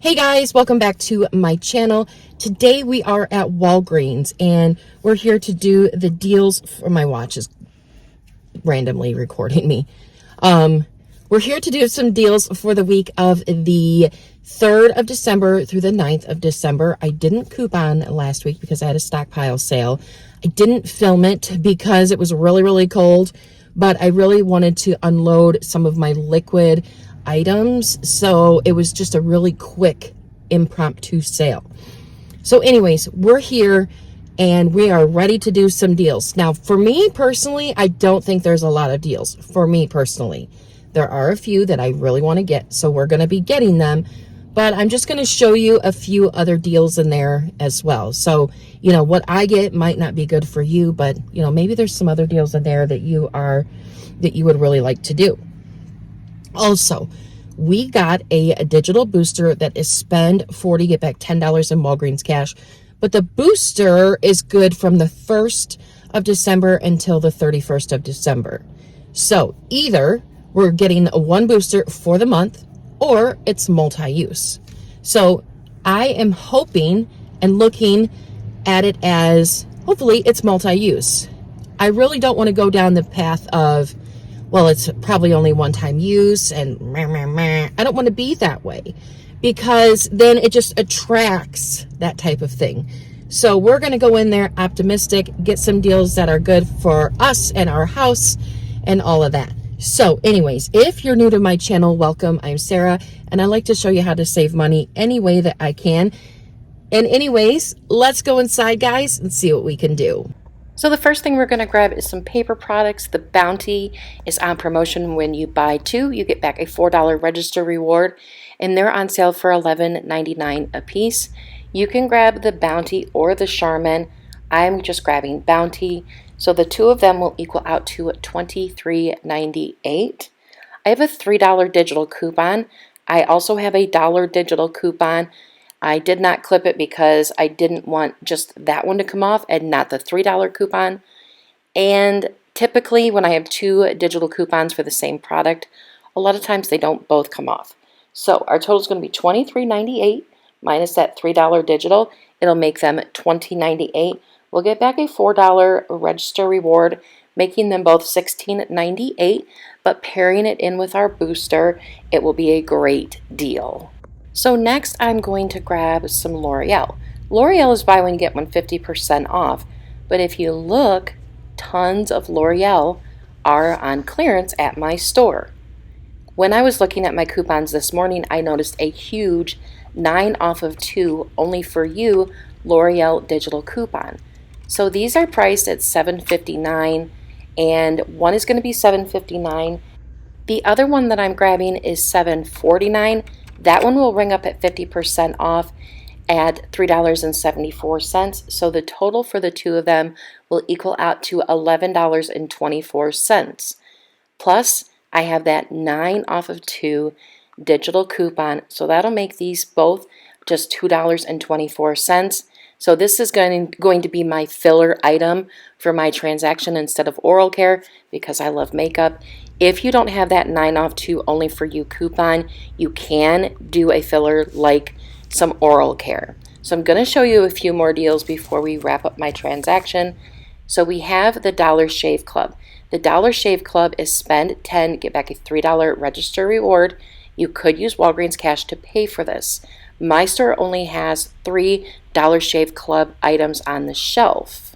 Hey guys, welcome back to my channel. Today we are at Walgreens and we're here to do the deals for my watch is randomly recording me. We're here to do some deals for the week of the 3rd of December through the 9th of December. I didn't coupon last week because I had a stockpile sale. I didn't film it because it was really cold, but I really wanted to unload some of my liquid items, so it was just a really quick impromptu sale. So anyways, we're here and we are ready to do some deals. Now, for me personally, I don't think there's a lot of deals. For me personally, there are a few that I really want to get, so we're going to be getting them, but I'm just going to show you a few other deals in there as well. So, you know, what I get might not be good for you, but you know, maybe there's some other deals in there that you would really like to do. Also, we got a digital booster that is spend 40, get back $10 in Walgreens cash. But the booster is good from the 1st of December until the 31st of December. So either we're getting one booster for the month or it's multi-use. So I am hoping and looking at it as hopefully it's multi-use. I really don't want to go down the path of, well, it's probably only one-time use and I don't want to be that way because then it just attracts that type of thing. So we're going to go in there optimistic, get some deals that are good for us and our house and all of that. So anyways, if you're new to my channel, welcome. I'm Sarah and I like to show you how to save money any way that I can. And anyways, let's go inside, guys, and see what we can do. So the first thing we're going to grab is some paper products. The Bounty is on promotion. When you buy 2, you get back a $4 register reward, and they're on sale for $11.99 a piece. You can grab the Bounty or the Charmin. I'm just grabbing Bounty. So the two of them will equal out to $23.98. I have a $3 digital coupon. I also have a $1 digital coupon. I did not clip it because I didn't want just that one to come off and not the $3 coupon. And typically when I have 2 digital coupons for the same product, a lot of times they don't both come off. So our total is going to be $23.98 minus that $3 digital. It'll make them $20.98. We'll get back a $4 register reward, making them both $16.98. But pairing it in with our booster, it will be a great deal. So next I'm going to grab some L'Oreal. L'Oreal is buy one get one 50% off, but if you look, tons of L'Oreal are on clearance at my store. When I was looking at my coupons this morning, I noticed a huge 9 off of 2 only for you L'Oreal digital coupon. So these are priced at $7.59 and one is going to be $7.59. The other one that I'm grabbing is $7.49. That one will ring up at 50% off at $3.74. So the total for the two of them will equal out to $11.24. Plus, I have that 9 off of 2 digital coupon. So that'll make these both just $2.24. So this is going to be my filler item for my transaction instead of oral care because I love makeup. If you don't have that 9 off 2 only for you coupon, you can do a filler like some oral care. So I'm going to show you a few more deals before we wrap up my transaction. So we have the Dollar Shave Club. The Dollar Shave Club is spend 10, get back a $3 register reward. You could use Walgreens cash to pay for this. My store only has 3 Dollar Shave Club items on the shelf.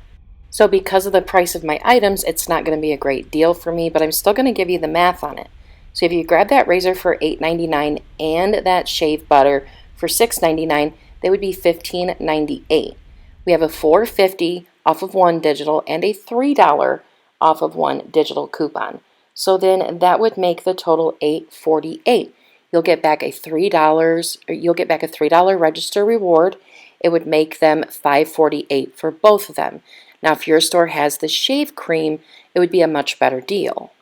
So because of the price of my items, it's not going to be a great deal for me, but I'm still going to give you the math on it. So if you grab that razor for $8.99 and that shave butter for $6.99, they would be $15.98. We have a $4.50 off of 1 digital and a $3 off of 1 digital coupon. So then that would make the total $8.48. You'll get back a $3 register reward. It would make them $5.48 for both of them. Now, if your store has the shave cream, it would be a much better deal.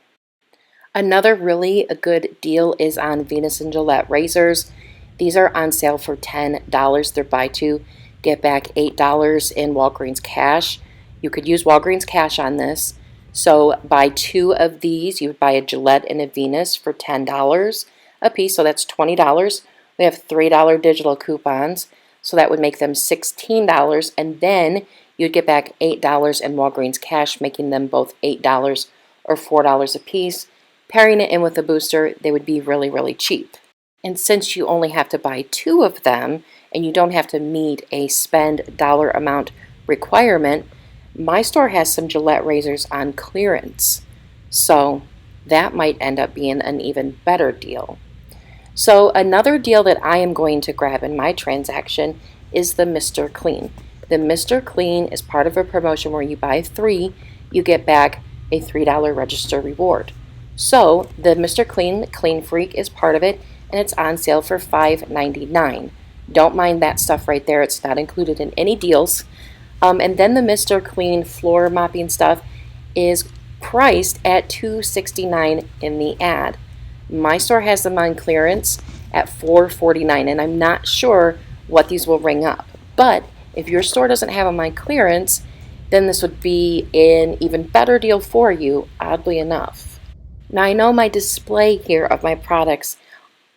Another really good deal is on Venus and Gillette razors. These are on sale for $10. They're buy 2, get back $8 in Walgreens cash. You could use Walgreens cash on this. So buy 2 of these. You would buy a Gillette and a Venus for $10 a piece, so that's $20. We have $3 digital coupons, so that would make them $16, and then you'd get back $8 in Walgreens cash, making them both $8 or $4 a piece. Pairing it in with a booster, they would be really, really cheap. And since you only have to buy 2 of them, and you don't have to meet a spend dollar amount requirement, my store has some Gillette razors on clearance. So that might end up being an even better deal. So another deal that I am going to grab in my transaction is the Mr. Clean. The Mr. Clean is part of a promotion where you buy 3, you get back a $3 register reward. So the Mr. Clean Clean Freak is part of it, and it's on sale for $5.99. Don't mind that stuff right there. It's not included in any deals. And then the Mr. Clean floor mopping stuff is priced at $2.69 in the ad. My store has them on clearance at $4.49, and I'm not sure what these will ring up. But if your store doesn't have them on clearance, then this would be an even better deal for you, oddly enough. Now, I know my display here of my products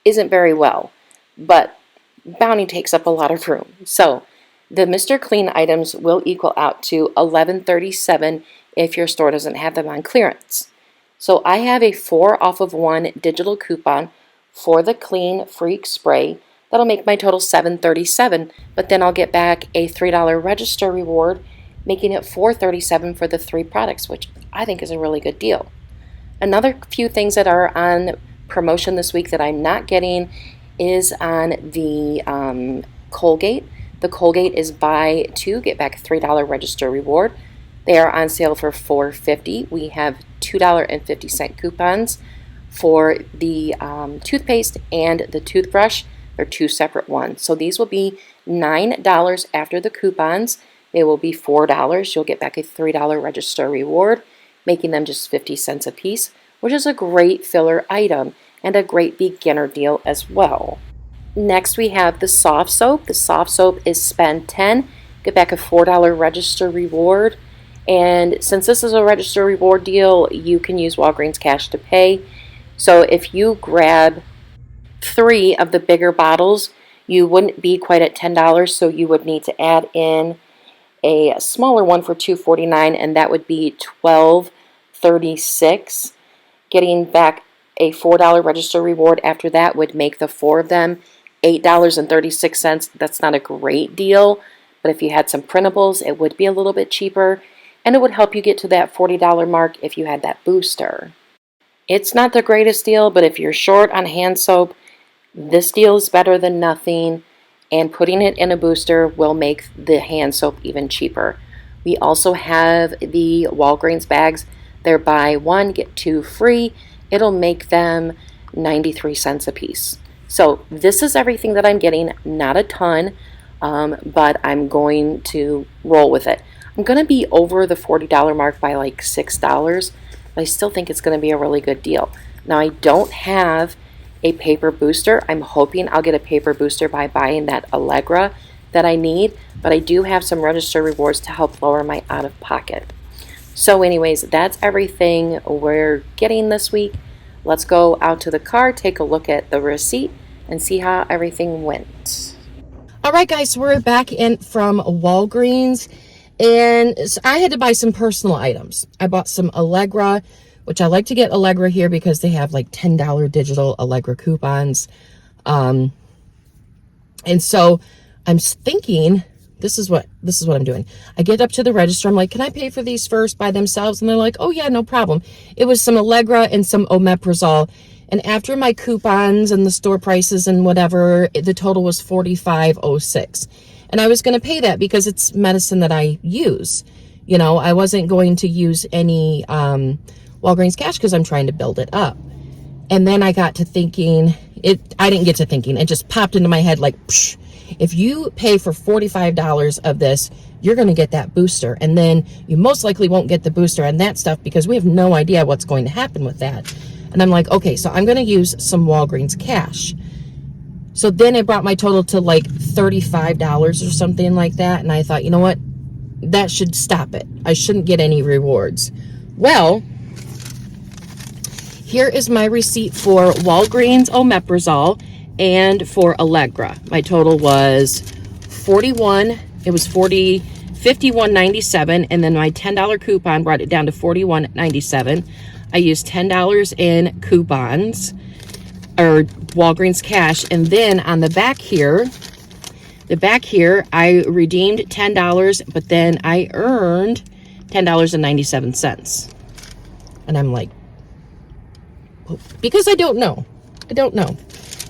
isn't very well, but Bounty takes up a lot of room. So the Mr. Clean items will equal out to $11.37 if your store doesn't have them on clearance. So I have a 4 off of 1 digital coupon for the Clean Freak spray. That'll make my total $7.37, but then I'll get back a $3 register reward, making it $4.37 for the 3 products, which I think is a really good deal. Another few things that are on promotion this week that I'm not getting is on the Colgate. The Colgate is buy 2, get back a $3 register reward. They are on sale for $4.50. We have $2.50 coupons for the toothpaste and the toothbrush. They're 2 separate ones. So these will be $9 after the coupons. They will be $4. You'll get back a $3 register reward, making them just 50 cents a piece, which is a great filler item and a great beginner deal as well. Next, we have the soft soap. The soft soap is spend 10, get back a $4 register reward. And since this is a register reward deal, you can use Walgreens cash to pay. So if you grab 3 of the bigger bottles, you wouldn't be quite at $10, so you would need to add in a smaller one for $2.49, and that would be $12.36. Getting back a $4 register reward after that would make the 4 of them $8.36. That's not a great deal, but if you had some printables, it would be a little bit cheaper, and it would help you get to that $40 mark if you had that booster. It's not the greatest deal, but if you're short on hand soap, this deal is better than nothing, and putting it in a booster will make the hand soap even cheaper. We also have the Walgreens bags. They're buy 1, get 2 free. It'll make them 93 cents a piece. So this is everything that I'm getting, not a ton, but I'm going to roll with it. I'm going to be over the $40 mark by like $6, but I still think it's going to be a really good deal. Now, I don't have a paper booster. I'm hoping I'll get a paper booster by buying that Allegra that I need, but I do have some register rewards to help lower my out-of-pocket. So anyways, that's everything we're getting this week. Let's go out to the car, take a look at the receipt, and see how everything went. All right, guys, so we're back in from Walgreens, and so I had to buy some personal items. I bought some Allegra, which I like to get Allegra here because they have like $10 digital Allegra coupons. And so I'm thinking, this is what I'm doing. I get up to the register. I'm like, can I pay for these first by themselves? And they're like, oh yeah, no problem. It was some Allegra and some omeprazole. And after my coupons and the store prices and whatever, the total was $45.06. And I was going to pay that because it's medicine that I use. You know, I wasn't going to use any Walgreens cash because I'm trying to build it up. And then I got to thinking, I didn't get to thinking, it just popped into my head like, psh, if you pay for $45 of this, you're going to get that booster. And then you most likely won't get the booster and that stuff because we have no idea what's going to happen with that. And I'm like, okay, so I'm going to use some Walgreens cash. So then it brought my total to like $35 or something like that. And I thought, you know what? That should stop it. I shouldn't get any rewards. Well, here is my receipt for Walgreens omeprazole. and for Allegra. My total was 41. It was 51.97, and then my $10 coupon brought it down to 41.97. I used $10 in coupons or Walgreens cash, and then on the back here, I redeemed $10, but then I earned $10.97. And I'm like, because I don't know.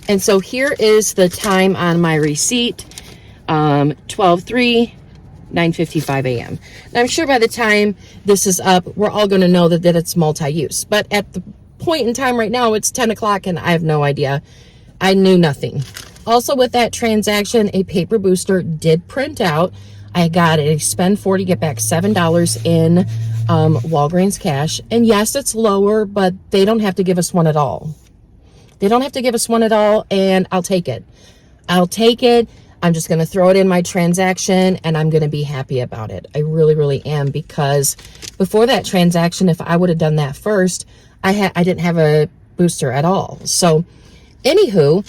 And so here is the time on my receipt, 12/3, 9:55 a.m. Now I'm sure by the time this is up, we're all going to know that it's multi-use. But at the point in time right now, it's 10 o'clock and I have no idea. I knew nothing. Also with that transaction, a paper booster did print out. I got a spend 40, get back $7 in Walgreens cash. And yes, it's lower, but they don't have to give us one at all. And I'll take it. I'm just going to throw it in my transaction and I'm going to be happy about it. I really, really am, because before that transaction, if I would have done that first, I didn't have a booster at all. So anywho,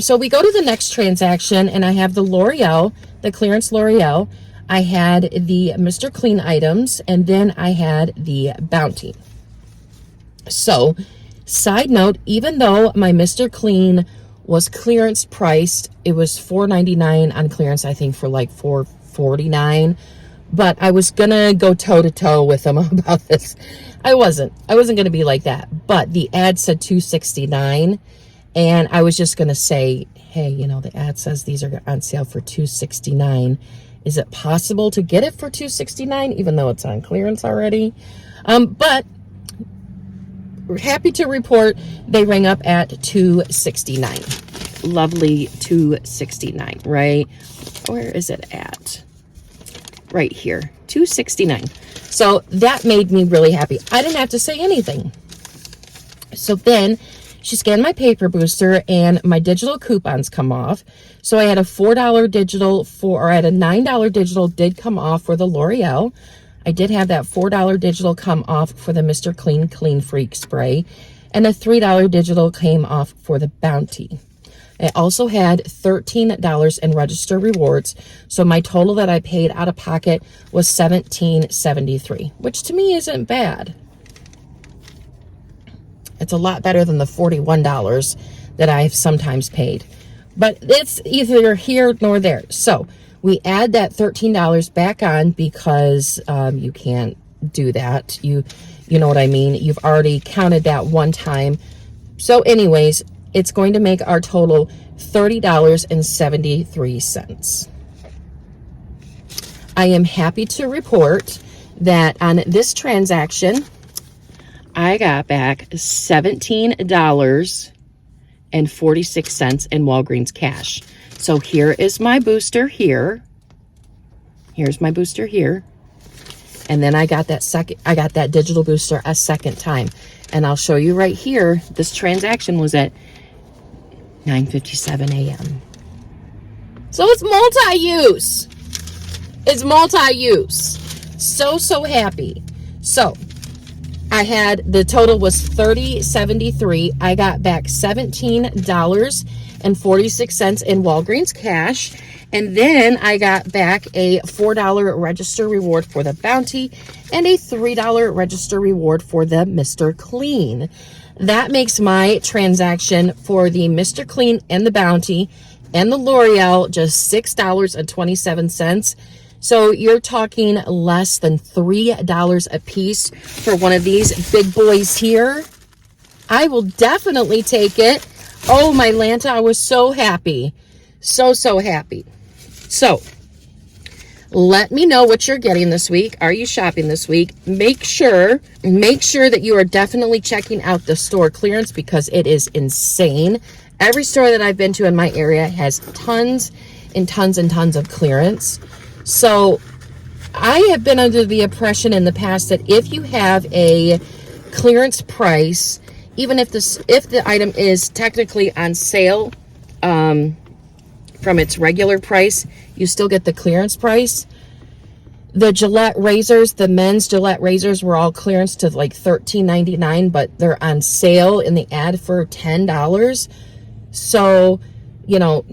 so we go to the next transaction and I have the L'Oreal, the clearance L'Oreal. I had the Mr. Clean items, and then I had the Bounty. So, side note, even though my Mr. Clean was clearance priced, it was $4.99 on clearance, I think, for like $4.49. But I was gonna go toe to toe with them about this. I wasn't gonna be like that. But the ad said $2.69, and I was just gonna say, hey, you know, the ad says these are on sale for $2.69. Is it possible to get it for $2.69, even though it's on clearance already? But we're happy to report they rang up at $2.69. Lovely $2.69, right? Where is it at? Right here, $2.69. So that made me really happy. I didn't have to say anything. So then she scanned my paper booster and my digital coupons come off. So I had a $4 digital or I had a $9 digital did come off for the L'Oreal. I did have that $4 digital come off for the Mr. Clean Freak spray, and a $3 digital came off for the Bounty. I also had $13 in register rewards, so my total that I paid out of pocket was $17.73, which to me isn't bad. It's a lot better than the $41 that I've sometimes paid. But it's either here nor there. So we add that $13 back on because you can't do that. You know what I mean? You've already counted that one time. So anyways, it's going to make our total $30.73. I am happy to report that on this transaction, I got back $17.46 in Walgreens cash. So here is my booster here. Here's my booster here. And then I got that digital booster a second time. And I'll show you right here, this transaction was at 9:57 a.m. So it's multi-use. So happy. So I had, the total was $30.73. I got back $17.46 in Walgreens cash. And then I got back a $4 register reward for the Bounty and a $3 register reward for the Mr. Clean. That makes my transaction for the Mr. Clean and the Bounty and the L'Oreal just $6.27. So you're talking less than $3 a piece for one of these big boys here. I will definitely take it. Oh, my Lanta, I was so happy. So happy. So let me know what you're getting this week. Are you shopping this week? Make sure that you are definitely checking out the store clearance because it is insane. Every store that I've been to in my area has tons and tons and tons of clearance. So I have been under the impression in the past that if you have a clearance price, even if the item is technically on sale from its regular price, you still get the clearance price. The Gillette razors, the men's Gillette razors were all clearance to like $13.99, but they're on sale in the ad for $10. So you know,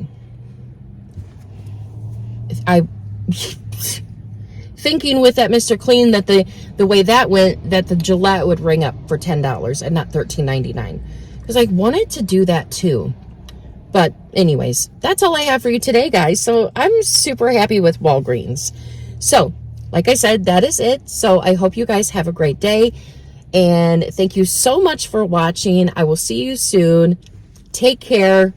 I thinking with that Mr. Clean that the way that went, that the Gillette would ring up for $10 and not $13.99, because I wanted to do that too. But anyways, that's all I have for you today, guys. So I'm super happy with Walgreens. So like I said, that is it. So I hope you guys have a great day, and thank you so much for watching. I will see you soon. Take care,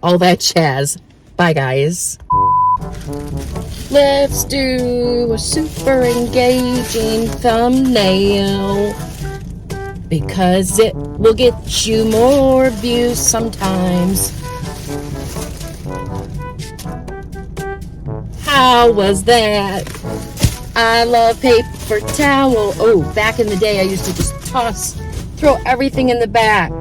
all that jazz. Bye, guys. Let's do a super engaging thumbnail, because it will get you more views sometimes. How was that? I love paper towel. Oh, back in the day, I used to just throw everything in the back.